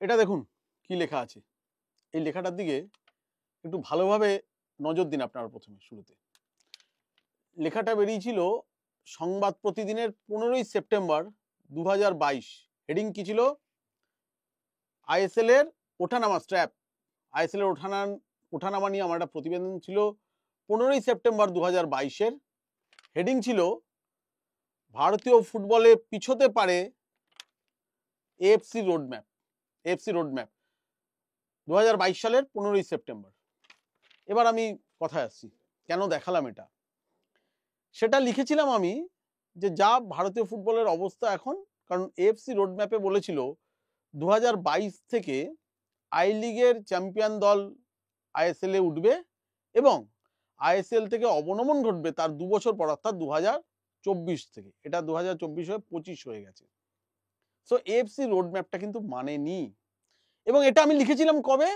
এটা দেখুন কি লেখা আছে, এই লেখাটার দিকে একটু ভালোভাবে নজর দিন আপনারা। প্রথমে শুরুতে লেখাটা বেরিয়েছিল সংবাদ প্রতিদিনের 15ই সেপ্টেম্বর 2022। হেডিং কি ছিল? আইএসএল এর ওঠানামা, স্ট্র্যাপ আইএসএল এর ওঠানামা নিয়ে আমার একটা প্রতিবেদন ছিল 15ই সেপ্টেম্বর 2022-এর। হেডিং ছিল ভারতীয় ফুটবলে পিছোতে পারে এএফসি রোডম্যাপ। এএফসি রোডম্যাপ 2022 সালের 15ই সেপ্টেম্বর। এবার আমি কথায় আসছি, কেন দেখালাম এটা। সেটা লিখেছিলাম আমি যে যা ভারতীয় ফুটবলের অবস্থা এখন, কারণ এএফসি রোডম্যাপে বলেছিল 2022 থেকে আই লিগের চ্যাম্পিয়ন দল আইএসএল এ উঠবে এবং আইএসএল থেকে অবনমন ঘটবে তার 2 বছর পর, অর্থাৎ 2024 থেকে। এটা 2024 হয়ে 25 হয়ে গেছে। সো এএফসি রোডম্যাপটা কিন্তু মানেনি। এবং এটা আমি লিখেছিলাম কবে?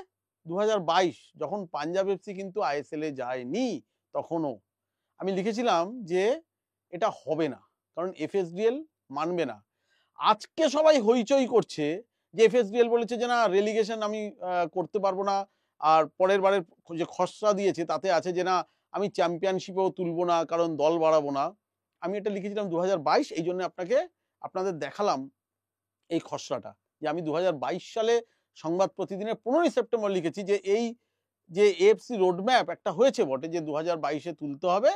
2022, যখন পাঞ্জাব এফসি কিন্তু আইএসএল এ যায়নি। তখনও আমি লিখেছিলাম যে এটা হবে না, কারণ এফএসডিএল মানবে না। আজকে সবাই হইচই করছে যে এফএসডিএল বলেছে যে না, রেলিগেশন আমি করতে পারবো না, আর পরের বারের যে খসড়া দিয়েছে তাতে আছে যে না, আমি চ্যাম্পিয়নশিপেও তুলবো না, কারণ দল বাড়াবো না। আমি এটা লিখেছিলাম 2022, এই জন্য আপনাদের দেখালাম এই খসড়াটা, যে আমি 2022 সালে সংবাদ প্রতিদিনের 15ই সেপ্টেম্বর লিখেছি যে এই যে এএফসি রোডম্যাপ একটা হয়েছে বটে, যে 2022-এ তুলতে হবে,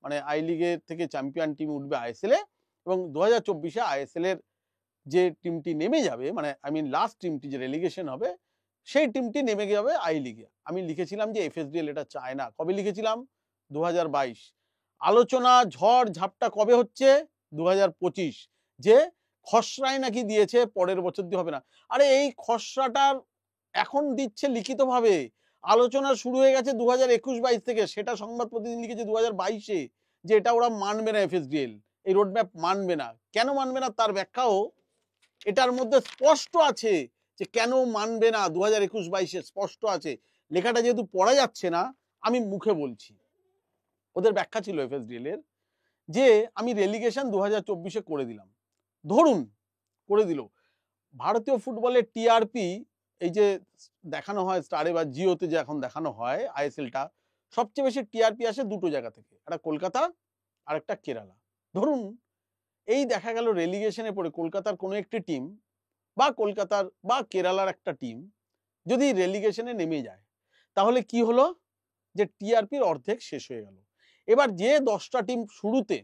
মানে আই লিগের থেকে চ্যাম্পিয়ন টিম উঠবে আইএসএল এ, এবং 2024-এ আইএসএল এর যে টিমটি নেমে যাবে, মানে লাস্ট টিমটি যে রেলিগেশন হবে, সেই টিমটি নেমে যাবে আই লিগে। আমি লিখেছিলাম যে এফএসডিএল এটা চায় না। কবে লিখেছিলাম? 2022। আলোচনা ঝড় ঝাপটা কবে হচ্ছে? 2025, যে খসড়ায় নাকি দিয়েছে পরের বছর দিয়ে হবে না। আরে এই খসড়াটার এখন দিচ্ছে লিখিতভাবে, আলোচনা শুরু হয়ে গেছে 2021-22 থেকে, সেটা সংবাদ প্রতিদিন লিখেছে 2022-এ যে এটা ওরা মানবে না, এফএসডিএল এই রোডম্যাপ মানবে না। কেন মানবে না তার ব্যাখ্যাও এটার মধ্যে স্পষ্ট আছে, যে কেন মানবে না 2021-22-এ স্পষ্ট আছে। লেখাটা যেহেতু পড়া যাচ্ছে না, আমি মুখে বলছি। ওদের ব্যাখ্যা ছিল এফএসডিএল এর, যে আমি রেলিগেশন 2024-এ করে দিলাম, ধরুন করে দিল। ভারতীয় ফুটবলের টিআরপি এই যে দেখানো হয় স্টারে বা জিওতে, যে এখন দেখানো হয় আইএসএলটা, সবচেয়ে বেশি টিআরপি আসে দুটো জায়গা থেকে, একটা কলকাতা আর একটা কেরালা। ধরুন এই দেখা গেল রেলিগেশনে পড়ে কলকাতার কোনো একটি টিম বা কলকাতার বা কেরালার একটা টিম যদি রেলিগেশনে নেমে যায়, তাহলে কি হলো? যে টিআরপির অর্ধেক শেষ হয়ে গেল। এবার যে 10টা টিম শুরুতে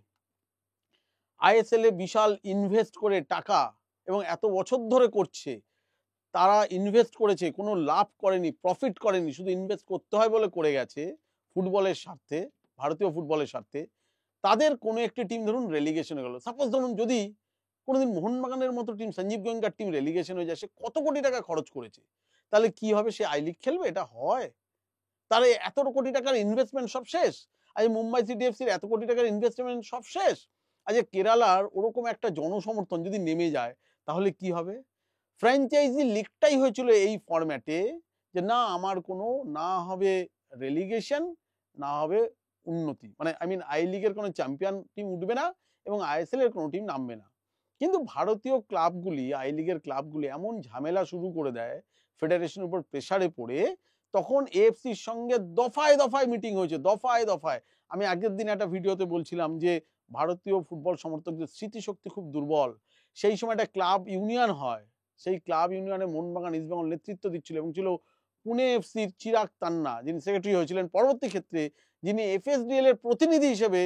আইএসএল এ বিশাল ইনভেস্ট করে টাকা এবং এত বছর ধরে করছে, তারা ইনভেস্ট করেছে, কোনো লাভ করেনি, প্রফিট করেনি, শুধু ইনভেস্ট করতে হয় বলে করে গেছে ফুটবলের স্বার্থে, ভারতীয় ফুটবলের স্বার্থে, তাদের কোনো একটি টিম ধরুন রেলিগেশনে গেল। সাপোজ ধরুন যদি কোনোদিন মোহনবাগানের মতো টিম, সঞ্জীব গোয়েঙ্কার টিম রেলিগেশন হয়ে যায়, সে কত কোটি টাকা খরচ করেছে, তাহলে কি হবে? সে আই লিগ খেলবে? এটা হয়? তার এত কোটি টাকার ইনভেস্টমেন্ট সব শেষ। আজ মুম্বাই সিটি এফসির এত কোটি টাকার ইনভেস্টমেন্ট সব শেষ। আজ কেরালার ওরকম একটা জনসমর্থন যদি নেমে যায়, তাহলে কি হবে? ফ্র্যাঞ্চাইজি লিগটাই হয়েছিল এই ফরম্যাটে, যে না আমার কোনো না হবে রেলিগেশন, না হবে উন্নতি, মানে আই লিগের কোনো চ্যাম্পিয়ন টিম উঠবে না এবং আইএসএল এর কোনো টিম নামবে না। কিন্তু ভারতীয় ক্লাবগুলি, আই লিগের ক্লাবগুলি এমন ঝামেলা শুরু করে দেয়, ফেডারেশনের উপর প্রেসারে পড়ে, তখন এএফসির সঙ্গে দফায় দফায় মিটিং হয়েছে, দফায় দফায়। আমি আগের দিন একটা ভিডিওতে বলছিলাম যে ভারতীয় ফুটবল সমর্থকদের স্মৃতিশক্তি খুব দুর্বল। সেই সময় একটা ক্লাব ইউনিয়ন হয়, সেই ক্লাব ইউনিয়নে মোহনবাগান, ইস্টবেঙ্গল নেতৃত্ব দিচ্ছিল, এবং ছিল পুনে এফসির চিরাগ তান্না, যিনি সেক্রেটারি হয়েছিলেন পরবর্তী ক্ষেত্রে, যিনি এফএসডিএল এর প্রতিনিধি হিসেবে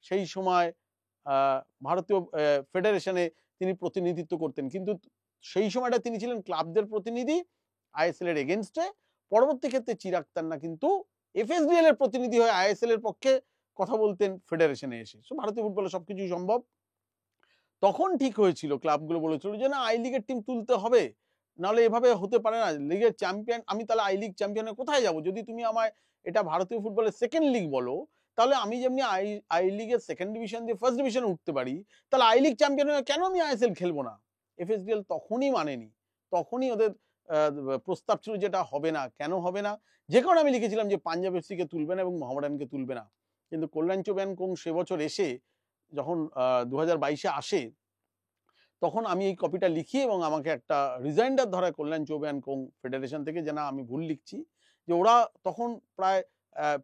সেই সময় ভারতীয় ফেডারেশনে তিনি প্রতিনিধিত্ব করতেন। কিন্তু সেই সময়টা তিনি ছিলেন ক্লাবদের প্রতিনিধি আইএসএল এর এগেনস্টে। পরবর্তী ক্ষেত্রে চিরাগ তান্না কিন্তু এফএসডিএল এর প্রতিনিধি হয়ে আইএসএল এর পক্ষে কথা বলতেন ফেডারেশনে এসে। সো ভারতীয় ফুটবলে সবকিছুই সম্ভব। তখন ঠিক হয়েছিল, ক্লাবগুলো বলেছিল যে না, আই লিগের টিম তুলতে হবে, নাহলে এভাবে হতে পারে না। লিগের চ্যাম্পিয়ন, আমি তাহলে আই লিগ চ্যাম্পিয়নে কোথায় যাব? যদি তুমি আমায় এটা ভারতীয় ফুটবলের সেকেন্ড লিগ বলো, তাহলে আমি যেমনি আই লিগের সেকেন্ড ডিভিশন দিয়ে ফার্স্ট ডিভিশনে উঠতে পারি, তাহলে আই লিগ চ্যাম্পিয়ন হয়ে কেন আমি আইএসএল খেলবো না? এফএসডিএল তখনই মানেনি, তখনই ওদের প্রস্তাব ছিল যেটা হবে না। কেন হবে না? যে কারণে আমি লিখেছিলাম যে পাঞ্জাব এফসিকে তুলবে না এবং মোহামেডানকে তুলবে না। কিন্তু কল্যাণ চৌবেনকং সে বছর এসে যখন 2022-এ আসে, তখন আমি এই কপিটা লিখি এবং আমাকে একটা রিজাইন্ডার ধরা কল্যাণ চৌবে অ্যান্ড কোং ফেডারেশন থেকে, যে না আমি ভুল লিখছি, যে ওরা তখন প্রায়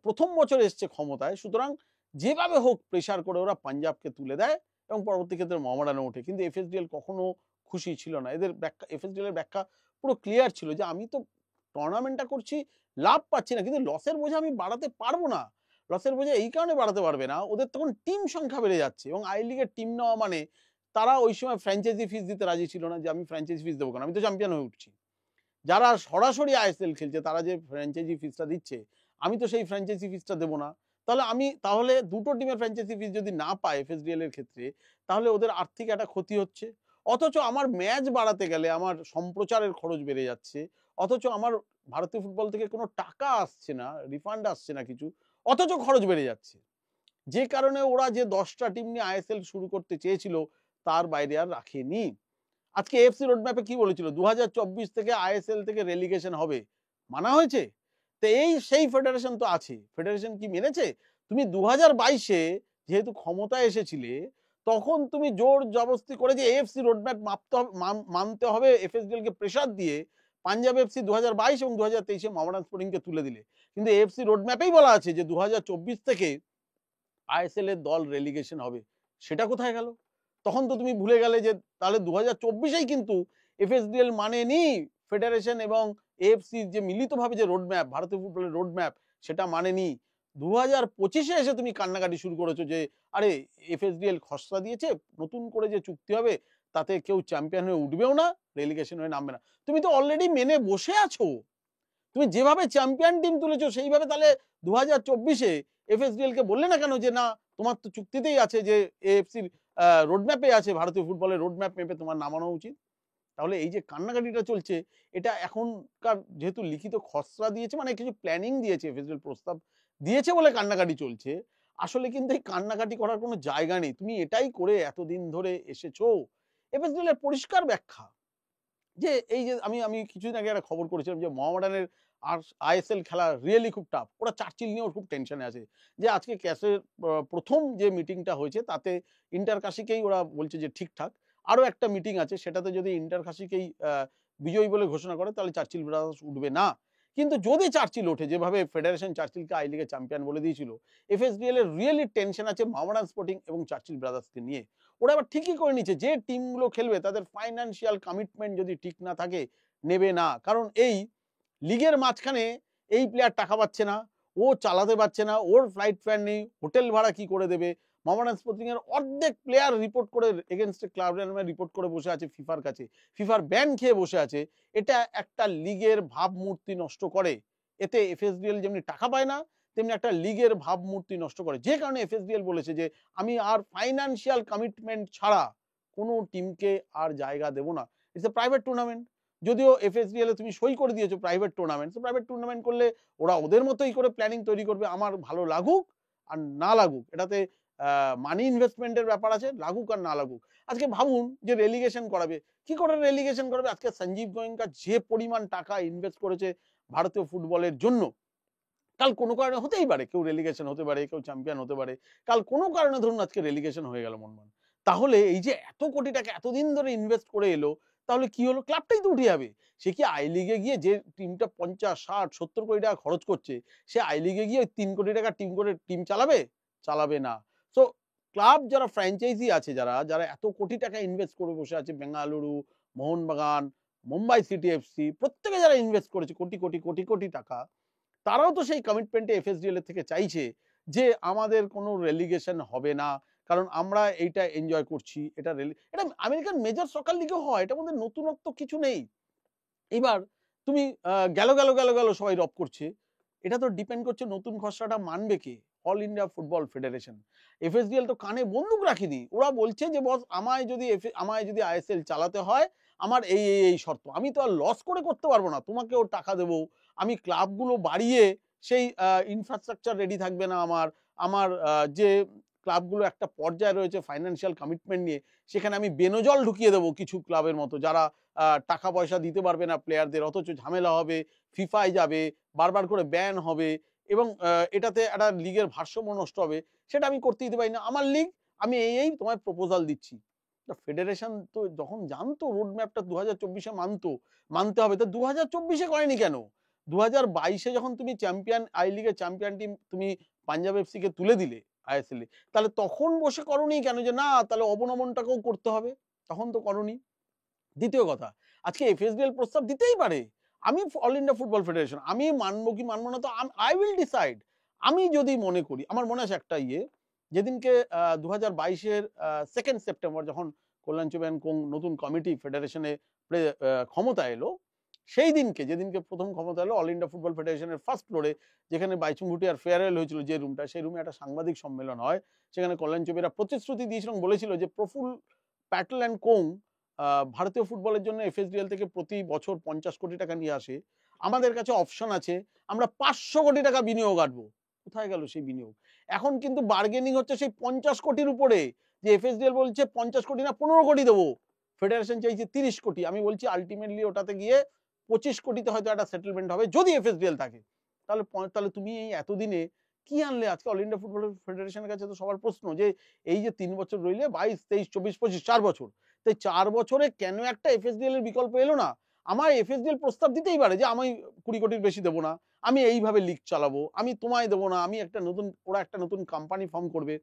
প্রথম বছর এসছে ক্ষমতায়, সুতরাং যেভাবে হোক প্রেশার করে ওরা পাঞ্জাবকে তুলে দেয় এবং পরবর্তী ক্ষেত্রে মোহামেডানে ওঠে। কিন্তু এফএসডিএল কখনো খুশি ছিল না। এদের ব্যাখ্যা, এফএসডিএল এর ব্যাখ্যা পুরো ক্লিয়ার ছিল যে আমি তো টুর্নামেন্টটা করছি, লাভ পাচ্ছি না, কিন্তু লসের বোঝা আমি বাড়াতে পারবো না। লসের বোঝা এই কারণে বাড়াতে পারবে না, ওদের তখন টিম সংখ্যা বেড়ে যাচ্ছে এবং আই লিগের টিম নেওয়া মানে তারা ওই সময় ফ্র্যাঞ্চাইজি ফিস দিতে রাজি ছিল না, যে আমি ফ্র্যাঞ্চাইজি ফিস দেবো কেন, আমি তো চ্যাম্পিয়ন হয়ে উঠছি। যারা সরাসরি আইএসএল খেলছে তারা যে ফ্র্যাঞ্চাইজি ফিসটা দিচ্ছে, আমি তো সেই ফ্র্যাঞ্চাইজি ফিসটা দেবো না। তাহলে দুটো টিমের ফ্র্যাঞ্চাইজি ফিস যদি না পায় এফএসডিএল এর ক্ষেত্রে, তাহলে ওদের আর্থিক একটা ক্ষতি হচ্ছে। অথচ আমার ম্যাচ বাড়াতে গেলে আমার সম্প্রচারের খরচ বেড়ে যাচ্ছে, অথচ আমার ভারতীয় ফুটবল থেকে কোনো টাকা আসছে না, রিফান্ড আসছে না কিছু, অথচ খরচ বেড়ে যাচ্ছে। যে কারণে ওরা যে 10টা টিম নিয়ে আইএসএল শুরু করতে চেয়েছিল তার বাইরে আর রাখেনি। আজকে এফসি রোডম্যাপে কি বলেছিল, 2024 থেকে আইএসএল থেকে রেলিগেশন হবে, মানা হয়েছে? তো সেই ফেডারেশন তো আছে, ফেডারেশন কি মেনেছে? তুমি 2022-এ যেহেতু ক্ষমতায় এসেছিলে, তখন তুমি জোর জবরদস্তি করে যে এফসি রোডম্যাপ মানতে হবে এফএসডিএল কে প্রেসার দিয়ে পাঞ্জাব এফসি 2022 এবং 2023-এ মোহামেডান স্পোর্টিংকে তুলে দিলে। কিন্তু এফসি রোডম্যাপেই বলা আছে যে 2024 থেকে আইএসএল এর দল রেলিগেশন হবে, সেটা কোথায় গেল? তখন তো তুমি ভুলে গেলে যে তাহলে 2024-এই কিন্তু এফএসডিএল মানেনি ফেডারেশন এবং এএফসি যে মিলিতভাবে যে রোডম্যাপ, ভারতীয় ফুটবলের রোডম্যাপ, সেটা মানেনি। 2025-এ এসে তুমি কান্নাকাটি শুরু করেছো যে আরে এফএসডিএল খসড়া দিয়েছে, নতুন করে যে চুক্তি হবে তাতে কেউ চ্যাম্পিয়ন হয়ে উঠবেও না, রেলিগেশন হয়ে নামবে না। তুমি তো অলরেডি মেনে বসে আছো। তুমি যেভাবে চ্যাম্পিয়ন টিম তুলেছো সেইভাবে তাহলে 2024-এ এফএসডিএল কে বললে না কেন যে না তোমার তো চুক্তিতেই আছে যে এএফসির রোডম্যাপে আছে, ভারতীয় ফুটবলের রোডম্যাপ মেপে তোমার নামানো উচিত। তাহলে এই যে কান্নাকাটিটা চলছে, এটা এখনকার যেহেতু লিখিত খসড়া দিয়েছে, মানে কিছু প্ল্যানিং দিয়েছে, এফএসডিএল প্রস্তাব দিয়েছে বলে কান্নাকাটি চলছে। আসলে কিন্তু এই কান্নাকাটি করার কোনো জায়গা নেই, তুমি এটাই করে এতদিন ধরে এসেছো। এফএসডিএল এর পরিষ্কার ব্যাখ্যা যে এই যে আমি কিছুদিন আগে একটা খবর করেছিলাম যে মোহামেডানের আর আইএসএল খেলা রিয়েলি খুব টাফ, ওরা চার্চিল নিয়েও খুব টেনশনে আছে। যে আজকে ক্যাসের প্রথম যে মিটিংটা হয়েছে তাতে ইন্টারকাশিকেই ওরা বলছে যে ঠিকঠাক, আরো একটা মিটিং আছে, সেটাতে যদি ইন্টারকাশিকেই বিজয়ী বলে ঘোষণা করে তাহলে চার্চিল ব্রাদার্স উঠবে না। কিন্তু যদি চার্চিল ওঠে, যেভাবে ফেডারেশন চার্চিলকে আই লিগে চ্যাম্পিয়ন বলে দিয়েছিল, এফএসডিএল এর রিয়েলি টেনশন আছে মোহামেডান স্পোর্টিং এবং চার্চিল ব্রাদার্সকে নিয়ে। ওরা আবার ঠিকই করে নিচ্ছে, যে টিমগুলো খেলবে তাদের ফাইন্যান্সিয়াল কমিটমেন্ট যদি ঠিক না থাকে নেবে না। কারণ এই লিগের মাঝখানে এই প্লেয়ার টাকা পাচ্ছে না, ও চালাতে পারছে না, ওর ফ্লাইট ফেয়ার নেই, হোটেল ভাড়া কি করে দেবে। মোহামেডান স্পোর্টিং এর অর্ধেক প্লেয়ার রিপোর্ট করে এগেনস্টে ক্লাব রিপোর্ট করে বসে আছে ফিফার কাছে, ফিফার ব্যান খেয়ে বসে আছে। এটা একটা লিগের ভাবমূর্তি নষ্ট করে। এতে এফএসডিএল যেমনি টাকা পায় না, তেমনি একটা লিগের ভাবমূর্তি নষ্ট করে। যে কারণে এফএসডিএল বলেছে যে আমি আর ফাইন্যান্সিয়াল কমিটমেন্ট ছাড়া কোনো টিমকে আর জায়গা দেব না। It's a private tournament. যদিও এফএসডিএল এ তুমি সই করে দিয়েছো প্রাইভেট টুর্নামেন্ট, প্রাইভেট টুর্নামেন্ট করলে ওরা ওদের মতোই করে প্ল্যানিং তৈরি করবে, আমার ভালো লাগুক আর না লাগুক, এটাতে মানি ইনভেস্টমেন্টের ব্যাপার আছে, লাগুক আর না লাগুক। আজকে ভাবুন যে রেলিগেশন করাবে, কি করে রেলিগেশন করবে? আজকে সঞ্জীব গোয়েঙ্কা যে পরিমাণ টাকা ইনভেস্ট করেছে ভারতীয় ফুটবলের জন্য, কাল কোনো কারণে হতেই পারে, কেউ রেলিগেশন হতে পারে, কেউ চ্যাম্পিয়ন হতে পারে, কাল কোনো কারণে ধরুন আজকে রেলিগেশন হয়ে গেল মনমান, তাহলে এই যে এত কোটি টাকা এতদিন ধরে ইনভেস্ট করে এলো, তাহলে কি হলো? ক্লাবটাই তো উঠে যাবে। সে কি আই লিগে গিয়ে যে টিমটা 50, 60, 70 কোটি টাকা খরচ করছে, সে আই লিগে গিয়ে 3 কোটি টাকা টিম করে টিম চালাবে? চালাবে না। সো ক্লাব যারা ফ্র্যাঞ্চাইজি আছে, যারা এত কোটি টাকা ইনভেস্ট করে বসে আছে, বেঙ্গালুরু, মোহনবাগান, মুম্বাই সিটি এফসি, প্রত্যেকে যারা ইনভেস্ট করেছে কোটি কোটি কোটি কোটি টাকা, তারাও তো সেই কমিটমেন্টে এফএসডিএল এর থেকে চাইছে যে আমাদের কোনো রেলিগেশন হবে না, কারণ আমরা এইটা এনজয় করছি। এটা আমেরিকান মেজর সকার লিগেও হয়, এটার মধ্যে নতুনত্ব কিছু নেই। এবার তুমি গেল সবাই রব করছে, এটা তো ডিপেন্ড করছে নতুন খসড়াটা মানবে কে? All India football federation. FSDL তো কানে বন্দুক রাখিনি, ওরা বলছে যে বস আমায় যদি আইএসএল চালাতে হয় আমার এই শর্ত, আমি তো আর লস করে করতে পারবো না, তোমাকেও টাকা দেবো, আমি ক্লাবগুলো বাড়িয়ে সেই ইনফ্রাস্ট্রাকচার রেডি থাকবে না আমার, আমার যে ক্লাবগুলো একটা পর্যায়ে রয়েছে ফাইন্যান্সিয়াল কমিটমেন্ট নিয়ে, সেখানে আমি বেনজল ঢুকিয়ে দেবো কিছু ক্লাবের মতো, যারা টাকা পয়সা দিতে পারবে না প্লেয়ারদের, অথচ ঝামেলা হবে, ফিফায় যাবে, বারবার করে ব্যান হবে এবং এটাতে একটা লিগের ভারসাম্য নষ্ট হবে। সেটা আমি করতে দিতে পারি না। আমার লিগ, আমি এই তোমায় প্রপোজাল দিচ্ছি, ফেডারেশন তো যখন জানতো রোড ম্যাপটা 2024-এ মানতে হবে, তো 2024-এ করেনি কেন? 2022-এ যখন তুমি চ্যাম্পিয়ন আই লিগের চ্যাম্পিয়ন টিম তুমি পাঞ্জাব এফসি কে তুলে দিলে আইএসএল এ, তাহলে তখন বসে করনি কেন যে না তাহলে অবনমনটাকেও করতে হবে? তখন তো করনি। দ্বিতীয় কথা, আজকে এফএসডিএল প্রস্তাব দিতেই পারে। আমি অল ইন্ডিয়া ফুটবল ফেডারেশন, আমি মানবো কি মানবো না তো আই উইল ডিসাইড। আমি যদি মনে করি, আমার মনে আছে একটা যেদিনকে 2022-এর 2 সেপ্টেম্বর যখন কল্যাণ কোং নতুন কমিটি ফেডারেশনে ক্ষমতা এলো, সেই দিনকে যেদিনকে প্রথম ক্ষমতা এলো অল ইন্ডিয়া ফুটবল ফেডারেশনের ফার্স্ট ফ্লোরে, যেখানে বাইচুং ভুটিয়ার ফেয়ারওয়েল হয়েছিল যে রুমটা, সেই রুমে একটা সাংবাদিক সম্মেলন হয়। সেখানে কল্যাণ চৌবেরা প্রতিশ্রুতি দিয়েছিলেন, বলেছিল যে প্রফুল প্যাটেল অ্যান্ড কোং ভারতীয় ফুটবলের জন্য এফএসডিএল থেকে প্রতি বছর 50 কোটি টাকা নিয়ে আসে, আমাদের কাছে অপশন আছে আমরা 500 কোটি টাকা বিনিয়োগ আনবো। কোথায় গেল সেই বিনিয়োগ? এখন কিন্তু বার্গেনিং হচ্ছে সেই 50 কোটির উপরে, যে এফএসডিএল বলছে 50 কোটি না 15 কোটি দেবো, ফেডারেশন চাইছে 30 কোটি। আমি বলছি আলটিমেটলি ওটাতে গিয়ে 25 কোটিতে হয়তো একটা সেটেলমেন্ট হবে যদি এফএসডিএল থাকে। তাহলে তুমি এই এতদিনে কি আনলে? আজকে অল ইন্ডিয়া ফুটবল ফেডারেশনের কাছে তো সবার প্রশ্ন যে এই যে 3 বছর রইলে 22, 23, 24, 25 4 বছর, তাই 4 বছরে কেন একটা এফএসডিএল এর বিকল্প এলো না? আমার এফএসডিএল প্রস্তাব দিতেই পারে যে আমি 20 কোটির বেশি দেবো না, আমি এইভাবে লিগ চালাবো, আমি তোমায় দেবো না, আমি ওরা একটা নতুন কোম্পানি ফর্ম করবে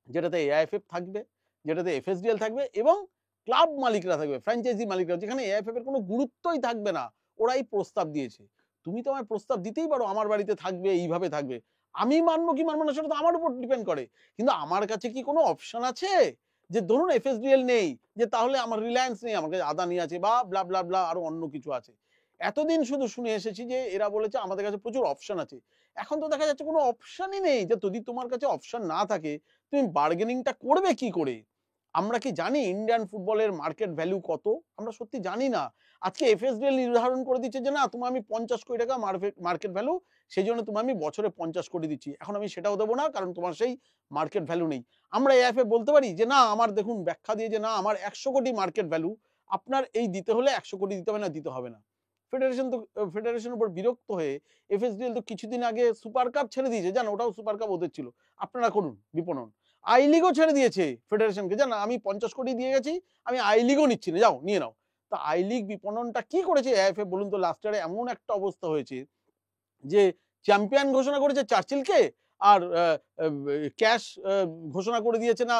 যেটাতে এআইএফএফ থাকবে, যেটাতে এফএসডিএল থাকবে এবং ক্লাব মালিকরা থাকবে, ফ্র্যাঞ্চাইজি মালিকরা, যেখানে এআইএফএফ এর কোনো গুরুত্বই থাকবে না। ওরাই প্রস্তাব দিয়েছে। তুমি তো আমার প্রস্তাব দিতেই পারো আমার বাড়িতে থাকবে, এইভাবে থাকবে। আমি মানবো কি মানবো না সেটা তো আমার উপর ডিপেন্ড করে। কিন্তু আমার কাছে কি কোনো অপশন আছে যে ধরুন এফএসডিএল নেই, যে তাহলে আমার রিলায়েন্স নেই, আমার কাছে আদানি আছে বা ব্লা ব্লা ব্লা আরো অন্য কিছু আছে। এতদিন শুধু শুনে এসেছি যে এরা বলেছে আমাদের কাছে প্রচুর অপশন আছে। এখন তো দেখা যাচ্ছে কোনো অপশনই নেই। যে যদি তোমার কাছে অপশন না থাকে তুমি বার্গেনিংটা করবে কি করে? আমরা কি জানি ইন্ডিয়ান ফুটবলের মার্কেট ভ্যালু কত? আমরা সত্যি জানি না। আজকে এফএসডিএল নির্ধারণ করে দিচ্ছে যে না তোমার আমি 50 কোটি টাকা মার্কেট ভ্যালু, সেই জন্য তোমার আমি বছরে 50 কোটি দিচ্ছি। এখন আমি সেটাও দেবো না কারণ তোমার সেই মার্কেট ভ্যালু নেই। আমরা এএফএ বলতে পারি যে না আমার দেখুন ব্যাখ্যা দিয়ে যে না আমার 100 কোটি মার্কেট ভ্যালু, আপনার এই দিতে হলে 100 কোটি দিতে হবে না, দিতে হবে না। ফেডারেশনের উপর বিরক্ত হয়ে এফএসডিএল তো কিছুদিন আগে সুপার কাপ ছেড়ে দিয়েছে, জানো ওটাও সুপার কাপ ওদের ছিল, আপনারা করুন বিপণন। আই লিগও ছেড়ে দিয়েছে ফেডারেশনকে, জানো আমি 50 কোটি দিয়ে গেছি, আমি আই লিগও নিচ্ছি না, যাও নিয়ে নাও। তা আই লিগ বিপণনটা কি করেছে এএফএ বলুন তো? লাস্ট ইয়ারে এমন একটা অবস্থা হয়েছে যে চ্যাম্পিয়ন ঘোষণা করেছে চার্চিলকে, আর ক্যাশ ঘোষণা করে দিয়েছে না,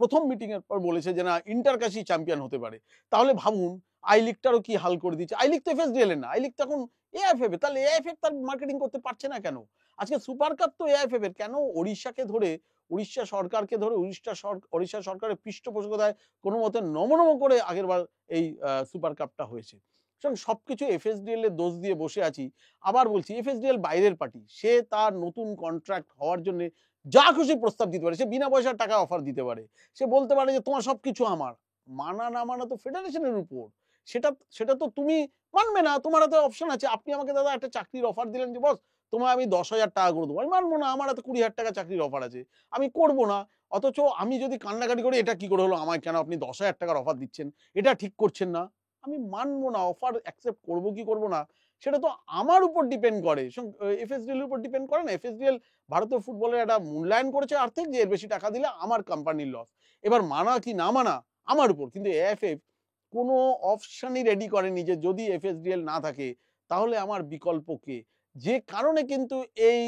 প্রথম মিটিং এর পর বলেছে যে না ইন্টারকাশি চ্যাম্পিয়ন হতে পারে। তাহলে ভাবুন আই লিগটারও কি হাল করে দিচ্ছে। আই লিগ তো এফএসডিএল এর না, আই লিগ তো এখন এআইএফএফ এর। তাহলে এআইএফএফ তার মার্কেটিং করতে পারছে না কেন? আজকে সুপার কাপ তো এআইএফএফ এর, কেন উড়িষ্যা সরকারকে ধরে উড়িষ্যা সরকারের পৃষ্ঠপোষকতায় কোনো মতে নমনম করে আগেরবার এই সুপার কাপটা হয়েছে। সবকিছু এফএসডিএল এর দোষ দিয়ে বসে আছি। আবার বলছি এফএসডিএল বাইরের পার্টি, সে তার নতুন কন্ট্রাক্ট হওয়ার জন্য যা খুশি প্রস্তাব দিতে পারে, সে বিনা পয়সার টাকা অফার দিতে পারে, সে বলতে পারে যে তোমার সবকিছু আমার। মানা না মানা তো ফেডারেশনের উপর। সেটা সেটা তো তুমি মানবে না, তোমার হাতে অপশন আছে। আপনি আমাকে দাদা একটা চাকরির অফার দিলেন যে বস তোমায় আমি 10,000 টাকা করে দেবো, আমি মানবো না, আমার হাতে 20,000 টাকা চাকরির অফার আছে, আমি করবো না। অথচ আমি যদি কান্নাকাটি করি এটা কি করে হলো, আমায় কেন আপনি 10,000 টাকার অফার দিচ্ছেন, এটা ঠিক করছেন না, আমি মানবো না। অফার অ্যাকসেপ্ট করবো কি করবো না সেটা তো আমার উপর ডিপেন্ড করে, এফএসডিএল এর উপর ডিপেন্ড করে না। এফএসডিএল ভারতীয় ফুটবলের একটা মূল্যায়ন করেছে আর্থিক, যে এর বেশি টাকা দিলে আমার কোম্পানির লস। এবার মানা কি না মানা আমার উপর। কিন্তু এএফএফ কোনো অপশনই রেডি করেনি যে যদি এফএসডিএল না থাকে তাহলে আমার বিকল্প কে। যে কারণে কিন্তু এই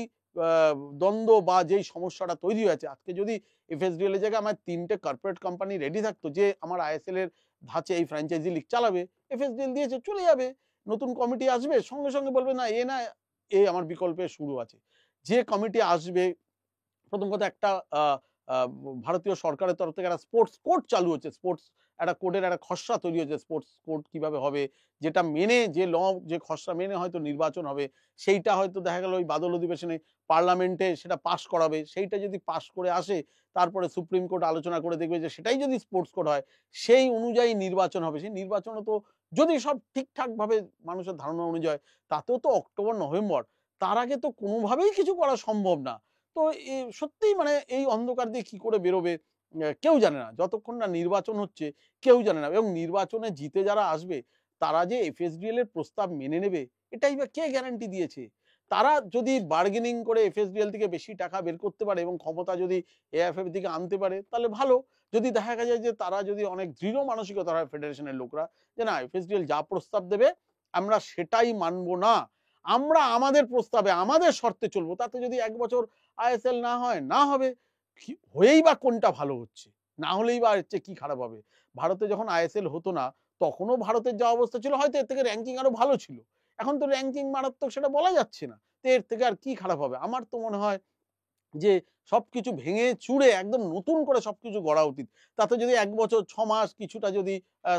দ্বন্দ্ব বা যেই সমস্যাটা তৈরি হয়েছে, আজকে যদি এফএসডিএল এর জায়গায় আমার 3টে কর্পোরেট কোম্পানি রেডি থাকতো যে আমার আইএসএল এর ধাঁচে এই ফ্র্যাঞ্চাইজি লিগ চালাবে, এফএসডিএল দিয়েছে চলে যাবে, নতুন কমিটি আসবে সঙ্গে সঙ্গে বলবে না এ আমার বিকল্পের শুরু আছে। যে কমিটি আসবে, প্রথম কথা একটা ভারতীয় সরকারের তরফ থেকে একটা স্পোর্টস কোড চালু হচ্ছে, স্পোর্টস একটা কোডের একটা খসড়া তৈরি হচ্ছে, স্পোর্টস কোড কিভাবে হবে, যেটা মেনে যে যে খসড়া মেনে হয়তো নির্বাচন হবে, সেইটা হয়তো দেখা গেল ওই বাদল অধিবেশনে পার্লামেন্টে সেটা পাস করাবে, সেইটা যদি পাস করে আসে তারপরে সুপ্রিম কোর্ট আলোচনা করে দেখবে যে সেটাই যদি স্পোর্টস কোড হয় সেই অনুযায়ী নির্বাচন হবে। সেই নির্বাচনও তো যদি সব ঠিকঠাক ভাবে মানুষের ধারণা অনুযায়ী, তাতেও তো অক্টোবর নভেম্বর, তার আগে তো কোনোভাবেই কিছু করা সম্ভব না। তো সত্যিই মানে এই অন্ধকার দিয়ে কি করে বেরোবে কেউ জানে না, যতক্ষণ না নির্বাচন হচ্ছে কেউ জানে না। এবং নির্বাচনে জিতে যারা আসবে তারা যে এফএসডিএল এর প্রস্তাব মেনে নেবে এটাই বা কে গ্যারান্টি দিয়েছে? তারা যদি বার্গেনিং করে এফএসডিএল থেকে বেশি টাকা বের করতে পারে এবং ক্ষমতা যদি এএফএফ দিকে আনতে পারে তাহলে ভালো। যদি দেখা যায় যে তারা যদি অনেক দৃঢ় মানসিকতা হয় ফেডারেশনের লোকরা যে না এফএসডিএল যা প্রস্তাব দেবে আমরা সেটাই মানবো না, আমরা আমাদের প্রস্তাবে আমাদের শর্তে চলবো, তাতে যদি 1 বছর আইএসএল না হয় না হবে, হয়েই বা কোনটা ভালো হচ্ছে, না হলেই বা এর চেয়ে কি খারাপ হবে। ভারতে যখন আইএসএল হতো না তখনও ভারতের যা অবস্থা ছিল হয়তো এর থেকে র্যাঙ্কিং আরো ভালো ছিল, এখন তো র্যাঙ্কিং মারাত্মক সেটা বলা যাচ্ছে না, তো এর থেকে আর কি খারাপ হবে। আমার তো মনে হয় যে সবকিছু ভেঙে চুড়ে একদম নতুন করে সবকিছু গড়া উচিত। তাতে যদি 1 বছর 6 মাস কিছুটা যদি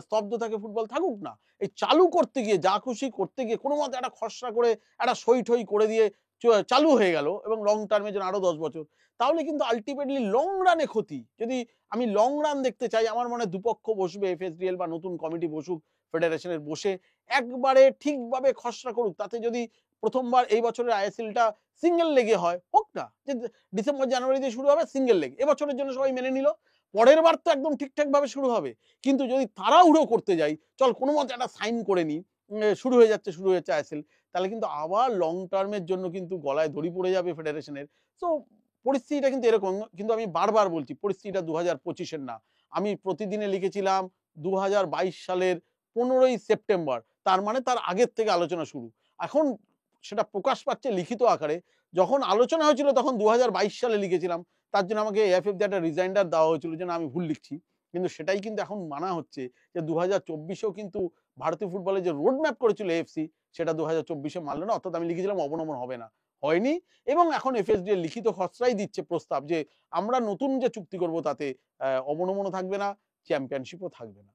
স্তব্ধ থাকে ফুটবল থাকুক না। এই চালু করতে গিয়ে যা খুশি করতে গিয়ে কোনোমতে একটা খসড়া করে একটা সই-টই করে দিয়ে চালু হয়ে গেল এবং লং টার্মের জন্য আরো 10 বছর। তাহলে কিন্তু আল্টিমেটলি লং রানে ক্ষতি। যদি আমি লং রান দেখতে চাই আমার মনে হয় দুপক্ষ বসবে, এফএসডিএল বা নতুন কমিটি বসুক ফেডারেশনের, বসে একবারে ঠিকভাবে খসড়া করুক। তাতে যদি প্রথমবার এই বছরের আইএসএলটা সিঙ্গেল লেগে হয় হোক না, যে ডিসেম্বর জানুয়ারি দিয়ে শুরু হবে সিঙ্গেল লেগ, এবছরের জন্য সবাই মেনে নিল, পরের বার তো একদম ঠিকঠাক ভাবে শুরু হবে। কিন্তু যদি তাড়াহুড়ো করতে যাই চল কোনো মতে একটা সাইন করে নি, শুরু হয়ে যাচ্ছে আইএসএল, তাহলে কিন্তু আবার লং টার্মের জন্য কিন্তু গলায় দড়ি পড়ে যাবে ফেডারেশনের। সো পরিস্থিতিটা কিন্তু এরকম। কিন্তু আমি বারবার বলছি পরিস্থিতিটা 2025-এর না। আমি প্রতিদিনে লিখেছিলাম 2022 সালের 15ই সেপ্টেম্বর, তার মানে তার আগের থেকে আলোচনা শুরু। এখন সেটা প্রকাশ পাচ্ছে লিখিত আকারে। যখন আলোচনা হয়েছিল তখন 2022 সালে লিখেছিলাম, তার জন্য আমাকে এএফএফ দিয়ে একটা রিজাইন্ডার দেওয়া হয়েছিল যে না আমি ভুল লিখছি। কিন্তু সেটাই কিন্তু এখন মানা হচ্ছে যে 2024-এও কিন্তু ভারতীয় ফুটবলের যে রোড ম্যাপ করেছিল এএফসি সেটা 2024-এ মানল না, অর্থাৎ আমি লিখেছিলাম অবনমন হবে না, হয়নি। এবং এখন এফএসডিএল লিখিত খসড়াই দিচ্ছে প্রস্তাব যে আমরা নতুন যে চুক্তি করব তাতে অবনমনও থাকবে না, চ্যাম্পিয়নশিপও থাকবে না।